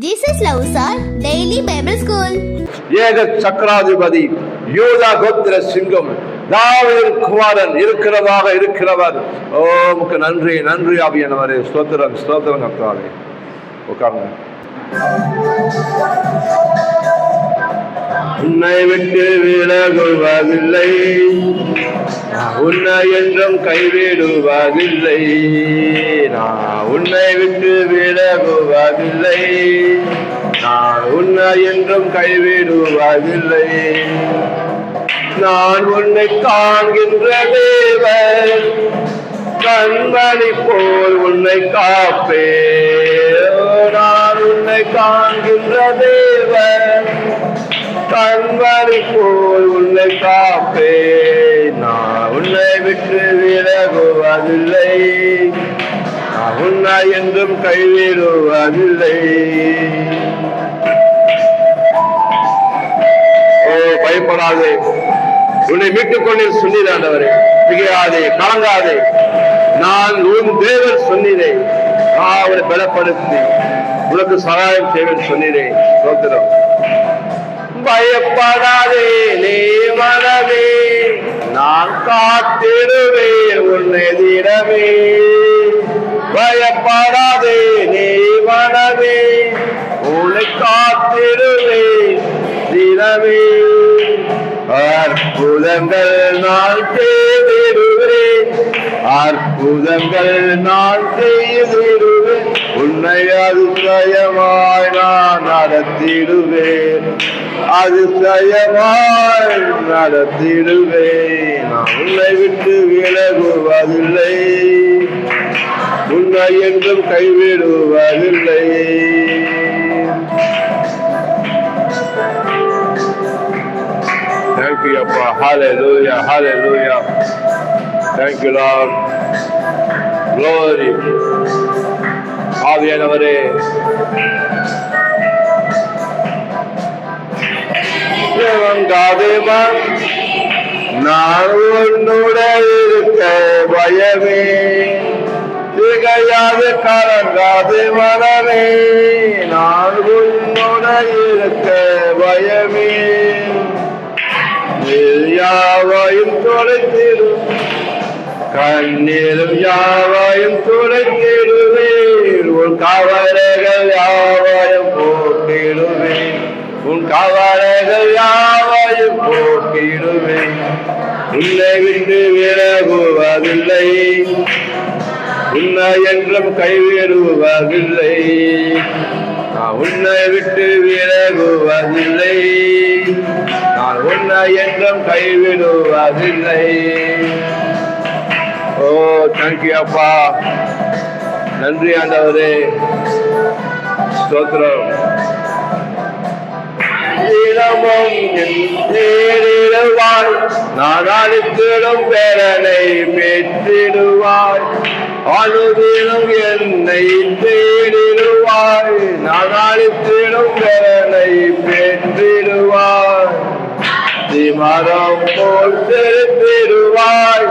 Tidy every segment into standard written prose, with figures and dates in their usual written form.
Jesus loves our daily Bible school. ஏக சக்கராதிபதி யூதா கோத்திர சிங்கம் தாவீதின் குமாரன் இருக்கிறவர். ஓ உமக்கு நன்றி நன்றி ஆவியானவரே. ஸ்தோத்திரம் ஸ்தோத்திரம் கர்த்தாவே. உட்காருங்க. உன்னை விட்டு விலகுவதில்லை, உன்னை என்றும் கைவிடுவதில்லை. நான் உன்னை விட்டு விலகுவதில்லை, நான் உன்னை என்றும் கைவிடுவதில்லை. நான் உன்னை காண்கின்ற தேவன், கண்மணி போல் உன்னை காப்பே. நான் உன்னை காண்கின்ற தேவன், கண்மணி போல் உன்னை காப்பே. நான் உன்னை விட்டு விலகுவதில்லை, நான் உன்னை என்றும் கைவிடுவதில்லை. ஓ பயப்படாதே, உன்னை மீட்டுக் கொண்டே சொன்னீராண்டவரே. திகையாதே, கலங்காதே, நான் உன் தேவன் சொன்னீரேன். நான் அவரை பலப்படுத்தி உனக்கு சகாயம் செய்வேன் சொன்னீரேன். சோத்திரம். பயப்படாதே நீ மனமே, நான் காத்திடுவேன் உன்னை தினமே. பயப்படாதே நீ மனமே, உன்னை காத்திடுவேன் தினமே. அற்புதங்கள் நான் செய்திடுவேன், அற்புதங்கள் நான் செய்திடுவேன். உன்னை அதிசயமாய் நான் நடத்திடுவேன், அதிசயமாய் நடத்திடுவேன். நான் உன்னை விட்டு விலகுவதில்லை, உன்னை என்றும் கைவிடுவதில்லை. Thank you, Appa. Hallelujah, hallelujah. Thank you, Lord. Glory. ஆவியானவரே, நான் உன்னுடன் இருக்க பயமே, திகையாது கலங்காது மனமே. நான் உன்னுடன் இருக்க பயமே, யாவையும் தொலைத்திடும், கண்ணீரும் யாவையும் துடைத்திடுவேன். உன் கவலைகள் யாவையும் போக்கிடுவேன், உன் கவலைகள் யாவையும் போக்கிடுவேன். உன்னை விட்டு விலகுவதில்லை, உன்னை என்றும் கைவிடுவதில்லை. நான் உன்னை விட்டு விலகுவதில்லை, நான் உன்னை என்றும் கைவிடுவதில்லை. ஓ தேங்க்யூ அப்பா, நன்றி ஆண்டவரே. ஸ்தோத்திரம். தினமும் தேடிடுவாய், நான் அளித்திடும் பேரனை பெற்றிடுவாய். அனுதினம் என்னை தேடிடுவாய், நான் அளித்திடும் பேரனை பெற்றிடுவாய். அத்திமரம் போல் செலுத்திடுவாய்,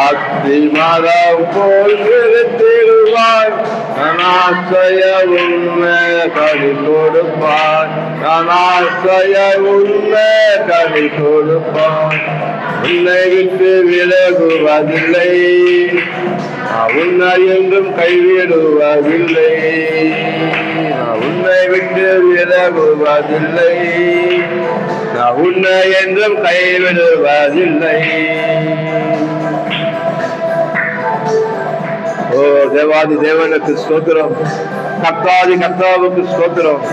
அத்திமரம் போல் செலுத்திடுவாய். நான் ஆசைய உண்மை கனி கொடுப்பாய், நான் ஆசைய உண்மை கனி கொடுப்பாய். உன்னை விட்டு விலகுவதில்லை, உன்னை என்றும் கைவிடுவதில்லை. உன்னை விட்டு விலகுவதில்லை, நான் உன்னை என்றும் கைவிடுவதில்லை. ஓ தேவாதி தேவனுக்கு ஸ்தோத்திரம், கர்த்தாதி கர்த்தாவுக்கு ஸ்தோத்திரம்.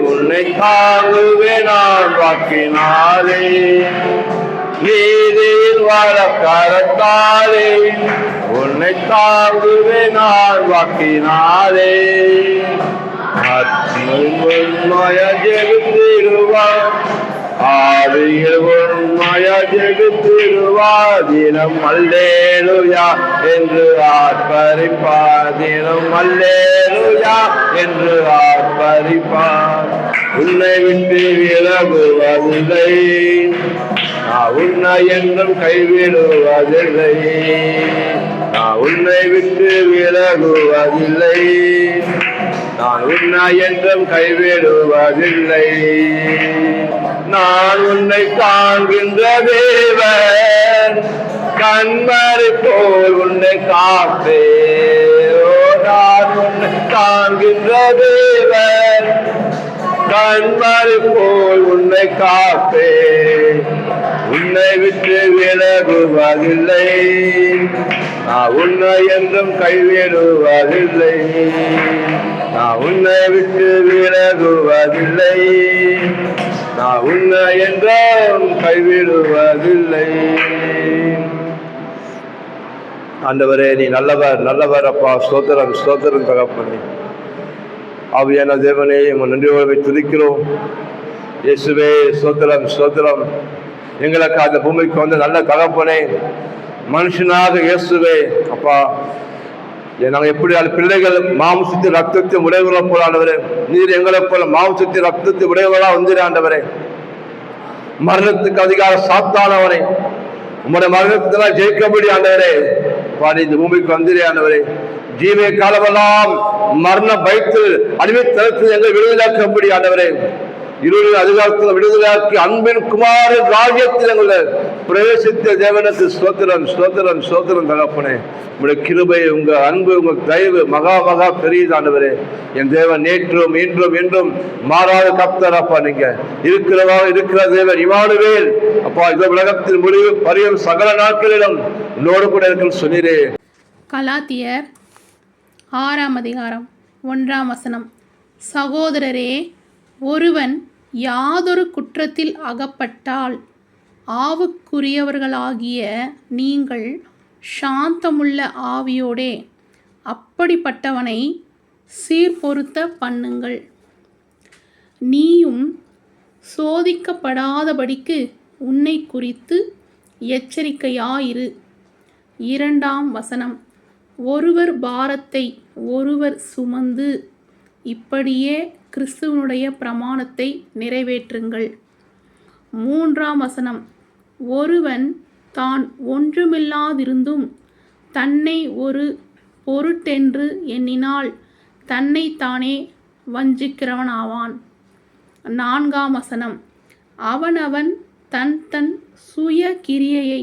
உன்னை தாங்குவே நான் வாக்கினாலே, நீதியில் வாழ கரத்தாலே. உன்னை தாங்குவே நான் வாக்கினாலே, உண்மைய ஜெபித்திடுவார், ஆவியில் உண்மைய ஜெபித்திடுவார். தினம் அல்லேலூயா என்று ஆர்ப்பரிப்பார், தினம் அல்லேலூயா என்று ஆர்ப்பரிப்பார். உன்னை விட்டு விலகுவதில்லை, உன்னை என்றும் கைவிடுவதில்லை. நான் உன்னை விட்டு விலகுவதில்லை, நான் உன்னை என்றும் கைவிடுவதில்லை. நான் உன்னை காண்கின்ற தேவன், கண்மறை போல் உன்னை காப்பே. நான் உன்னை காண்கின்ற தேவன், கண்மறை போல் உன்னை காப்பே. உன்னை விட்டு விலகுவதில்லை, நான் உன்னை என்றும் கைவிடுவதில்லை. நான் உன்னை விட்டு விலகுவதில்லை, நான் உன்னை என்றும் கைவிடுவதில்லை. ஆண்டவரே, நீ நல்லவர் நல்லவர் அப்பா. ஸ்தோத்திரம் ஸ்தோத்திரம் தகப்பனே. ஆவியான தேவனே, நன்றியோடு துதிக்கிறோம். இயேசுவே ஸ்தோத்திரம் ஸ்தோத்திரம். எங்களுக்கு அந்த பூமிக்கு வந்து நல்ல தகப்பனே, மனுஷனாக இயேசுவே அப்பா. நாங்கள் எப்படி பிள்ளைகள் மாம்சத்தை ரத்தத்தை உடையவர்களா போல ஆண்டவரே, நீர் எங்களை போல மாம்சத்தை ரத்தத்தை உடையவர்களா வந்து ஆண்டவரே. மரணத்துக்கு அதிகார சாத்தானவரை உங்களுடைய மரணத்தினால் ஜெயிக்கபடி ஆண்டவரே பாடி இந்த பூமிக்கு வந்திரே ஆண்டவரே. ஜீவே காலமெல்லாம் மரண பயத்தில் அடிமைத்தனத்தில் எங்களை விடுதலாக்கும்படி ஆண்டவரே, இருளின் அதிகாரத்தில் விடுதலாக்கி அன்பின் குமாரன் ராஜ்யத்தில் எங்களை பிரவேசித்த தேவனுக்கு ஸ்தோத்திரம் ஸ்தோத்திரம் ஸ்தோத்திரம் தகப்பனே. உங்களுடைய கிருபை, உங்க அன்பு, உங்க தயவு மகா மகா பெரியது ஆண்டவரே. என் தேவன் நேற்றும் இன்றும் என்றும் மாறாத கர்த்தர் அப்பா. நீங்க இருக்கிறவா இருக்கிற தேவன் இம்மானுவேல் அப்பா. இந்த உலகத்தின் முடிவு பரியும் சகல நாட்களிலும் உன்னோடு கூட இருக்குன்னு சொன்னீரே. கலாத்தியர் 6ஆம் அதிகாரம் 1ஆம் வசனம். சகோதரரே, ஒருவன் யாதொரு குற்றத்தில் அகப்பட்டால் ஆவுக்குரியவர்களாகிய நீங்கள் சாந்தமுள்ள ஆவியோடே அப்படிப்பட்டவனை சீர்பொருத்த பண்ணுங்கள். நீயும் சோதிக்கப்படாதபடிக்கு உன்னை குறித்து எச்சரிக்கையாயிரு. 2ஆம் வசனம். ஒருவர் பாரத்தை ஒருவர் சுமந்து இப்படியே கிறிஸ்துவனுடைய பிரமாணத்தை நிறைவேற்றுங்கள். 3ஆம் வசனம். ஒருவன் தான் ஒன்றுமில்லாதிருந்தும் தன்னை ஒரு பொருட்டென்று எண்ணினால் தன்னைத்தானே வஞ்சிக்கிறவனாவான். 4ஆம் வசனம். அவனவன் தன் தன் சுய கிரியையை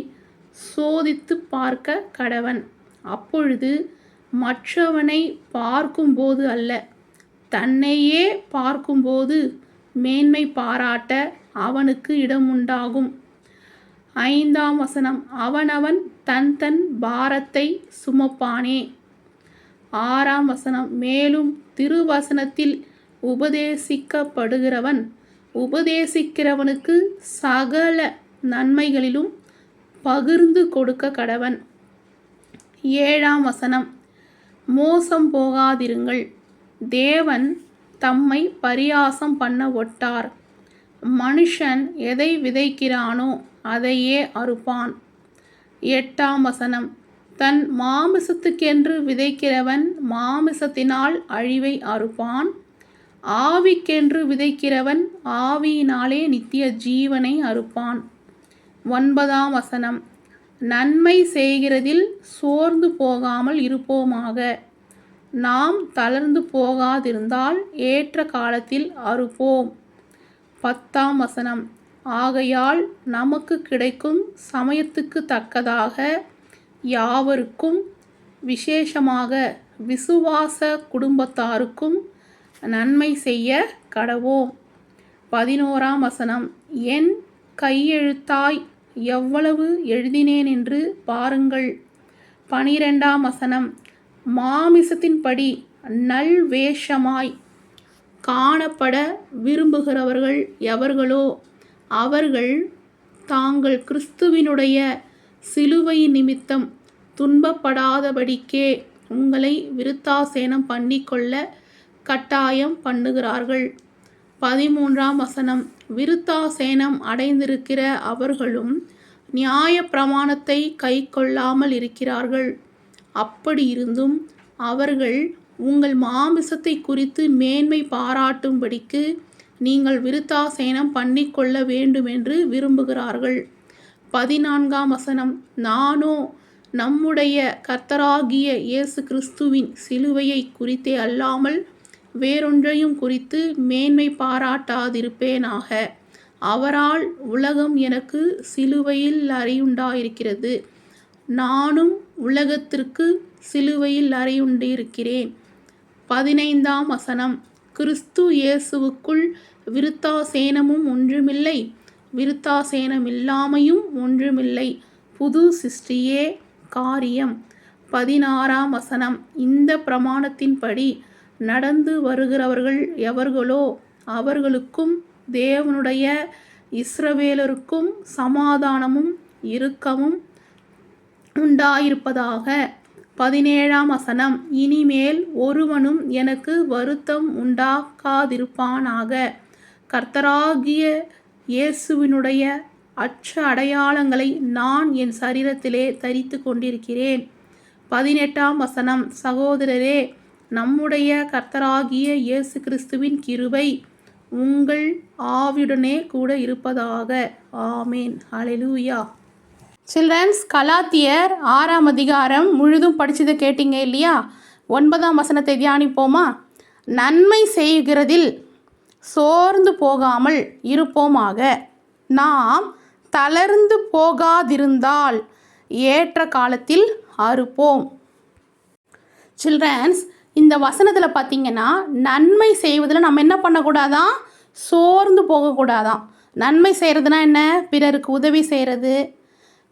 சோதித்து பார்க்க கடவன். அப்பொழுது மற்றவனை பார்க்கும்போது அல்ல, தன்னையே பார்க்கும்போது மேன்மை பாராட்ட அவனுக்கு இடமுண்டாகும். 5ஆம் வசனம். அவனவன் தன் தன் பாரத்தை சுமப்பானே. 6ஆம் வசனம். மேலும் திருவசனத்தில் உபதேசிக்கப்படுகிறவன் உபதேசிக்கிறவனுக்கு சகல நன்மைகளிலும் பகிர்ந்து கொடுக்க கடவன். 7ஆம் வசனம். மோசம் போகாதிருங்கள். தேவன் தம்மை பரியாசம் பண்ண ஒட்டார். மனுஷன் எதை விதைக்கிறானோ அதையே அறுப்பான். 8ஆம் வசனம். தன் மாமிசத்துக்கென்று விதைக்கிறவன் மாமிசத்தினால் அழிவை அறுப்பான். ஆவிக்கென்று விதைக்கிறவன் ஆவியினாலே நித்திய ஜீவனை அறுப்பான். 9ஆம் வசனம். நன்மை செய்கிறதில் சோர்ந்து போகாமல் இருப்போமாக. நாம் தளர்ந்து போகாதிருந்தால் ஏற்ற காலத்தில் அறுப்போம். 10ஆம் வசனம். ஆகையால் நமக்கு கிடைக்கும் சமயத்துக்கு தக்கதாக யாவருக்கும், விசேஷமாக விசுவாச குடும்பத்தாருக்கும் நன்மை செய்ய கடவோம். 11ஆம் வசனம். என் கையெழுத்தாய் எவ்வளவு எழுதினேன் என்று பாருங்கள். 12ஆம் வசனம். மாமிசத்தின்படி நல்வேஷமாய் காணப்பட விரும்புகிறவர்கள் எவர்களோ அவர்கள் தாங்கள் கிறிஸ்துவினுடைய சிலுவை நிமித்தம் துன்பப்படாதபடிக்கே உங்களை விருத்தாசேனம் பண்ணிக்கொள்ள கட்டாயம் பண்ணுகிறார்கள். 13ஆம் வசனம். விருத்தாசேனம் அடைந்திருக்கிற அவர்களும் நியாய பிரமாணத்தை கை கொள்ளாமல் இருக்கிறார்கள். அப்படி இருந்தும் அவர்கள் உங்கள் மாமிசத்தை குறித்து மேன்மை பாராட்டும்படிக்கு நீங்கள் விருத்தாசேனம் பண்ணிக்கொள்ள வேண்டுமென்று விரும்புகிறார்கள். 14ஆம் வசனம். நானோ நம்முடைய கர்த்தராகிய இயேசு கிறிஸ்துவின் சிலுவையை குறித்தே அல்லாமல் வேறொன்றையும் குறித்து மேன்மை பாராட்டாதிருப்பேனாக. அவரால் உலகம் எனக்கு சிலுவையில் அறையுண்டாயிருக்கிறது, நானும் உலகத்திற்கு சிலுவையில் அறையுண்டிருக்கிறேன். 15ஆம் வசனம். கிறிஸ்து இயேசுவுக்குள் விருத்தாசேனமும் ஒன்றுமில்லை, விருத்தாசேனமில்லாமையும் ஒன்றுமில்லை, புது சிருஷ்டியே காரியம். 16ஆம் வசனம். இந்த பிரமாணத்தின்படி நடந்து வருகிறவர்கள் எவர்களோ அவர்களுக்கும் தேவனுடைய இஸ்ரவேலருக்கும் சமாதானமும் இரக்கமும் உண்டாயிருப்பதாக. 17ஆம் வசனம். இனிமேல் ஒருவனும் எனக்கு வருத்தம் உண்டாக்காதிருப்பானாக. கர்த்தராகிய இயேசுவினுடைய அடையாளங்களை நான் என் சரீரத்திலே தரித்து கொண்டிருக்கிறேன். 18ஆம் வசனம். சகோதரரே, நம்முடைய கர்த்தராகிய இயேசு கிறிஸ்துவின் கிருபை உங்கள் ஆவியுடனே கூட இருப்பதாக. ஆமேன். ஹல்லேலூயா. சில்ட்ரன்ஸ், கலாத்தியர் 6ஆம் அதிகாரம் முழுதும் படிச்சதை கேட்டீங்க இல்லையா? 9ஆம் வசனத்தை தியானிப்போமா? நன்மை செய்கிறதில் சோர்ந்து போகாமல் இருப்போமாக, நாம் தளர்ந்து போகாதிருந்தால் ஏற்ற காலத்தில் அறுப்போம். சில்ட்ரன்ஸ், இந்த வசனத்தில் பார்த்தீங்கன்னா நன்மை செய்வதில் நம்ம என்ன பண்ணக்கூடாதான்? சோர்ந்து போகக்கூடாதான். நன்மை செய்கிறதுனா என்ன? பிறருக்கு உதவி செய்கிறது,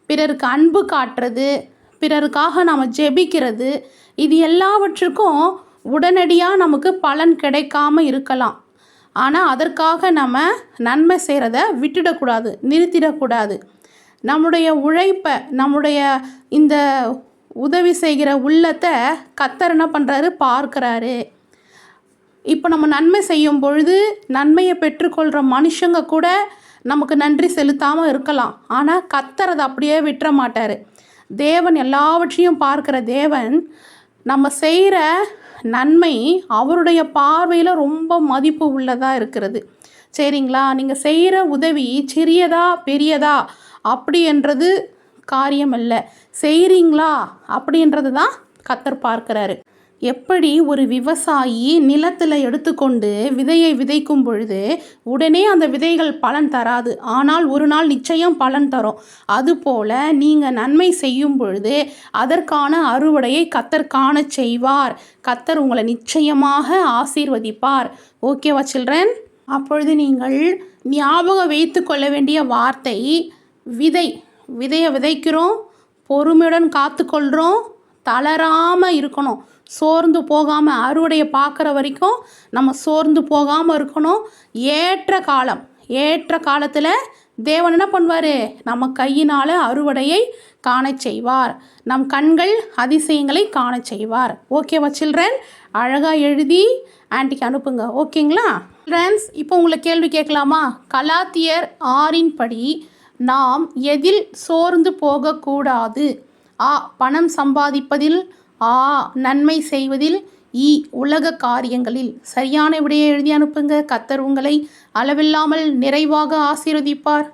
பிறருக்கு அன்பு காட்டுறது, பிறருக்காக நாம் ஜெபிக்கிறது, இது எல்லாவற்றுக்கும் உடனடியாக நமக்கு பலன் கிடைக்காம இருக்கலாம். ஆனால் அதற்காக நம்ம நன்மை செய்கிறத விட்டுடக்கூடாது, நிறுத்திடக்கூடாது. நம்முடைய உழைப்பை, நம்முடைய இந்த உதவி செய்கிற உள்ளத்தை கர்த்தர் என்ன பண்ணுறாரு? பார்க்குறாரு. இப்போ நம்ம நன்மை செய்யும் பொழுது நன்மையை பெற்றுக்கொள்கிற மனுஷங்க கூட நமக்கு நன்றி செலுத்தாமல் இருக்கலாம். ஆனால் கர்த்தர் அதை அப்படியே விட்டுற மாட்டார். தேவன் எல்லாவற்றையும் பார்க்குற தேவன், நம்ம செய்கிற நன்மை அவருடைய பார்வையில் ரொம்ப மதிப்பு உள்ளதாக இருக்கிறது. சரிங்களா? நீங்கள் செய்கிற உதவி சிறியதா பெரியதா அப்படின்றது காரியம் இல்லை, செய்கிறீங்களா அப்படின்றது தான் கர்த்தர் பார்க்குறாரு. எப்படி ஒரு விவசாயி நிலத்தில் எடுத்துக்கொண்டு விதையை விதைக்கும் பொழுது உடனே அந்த விதைகள் பலன் தராது, ஆனால் ஒரு நாள் நிச்சயம் பலன் தரும். அதுபோல் நீங்கள் நன்மை செய்யும் பொழுது அதற்கான அறுவடையை கர்த்தர் காண செய்வார். கர்த்தர் உங்களை நிச்சயமாக ஆசீர்வதிப்பார். ஓகேவா சில்ட்ரன்? அப்பொழுது நீங்கள் ஞாபகம் வைத்து கொள்ள வேண்டிய வார்த்தை, விதையை விதைக்கிறோம், பொறுமையுடன் காத்துக்கொள்கிறோம், தளராமல் இருக்கணும், சோர்ந்து போகாமல், அறுவடையை பார்க்குற வரைக்கும் நம்ம சோர்ந்து போகாமல் இருக்கணும். ஏற்ற காலத்தில் தேவன் என்ன பண்ணுவார்? நம்ம கையினால் அறுவடையை காண செய்வார். நம் கண்கள் அதிசயங்களை காண செய்வார். ஓகேவா சில்ட்ரன்? அழகாக எழுதி ஆன்ட்டிக்கு அனுப்புங்க. ஓகேங்களா ஃப்ரெண்ட்ஸ்? இப்போ உங்களை கேள்வி கேட்கலாமா? கலாத்தியர் 6 படி நாம் எதில் சோர்ந்து போகக்கூடாது? ஆ, பணம் சம்பாதிப்பதில், ஆ, நன்மை செய்வதில், உலக காரியங்களில். சரியான விடையை எழுதி அனுப்புங்க. கர்த்தர் உங்களை அளவில்லாமல் நிறைவாக ஆசீர்வதிப்பார்.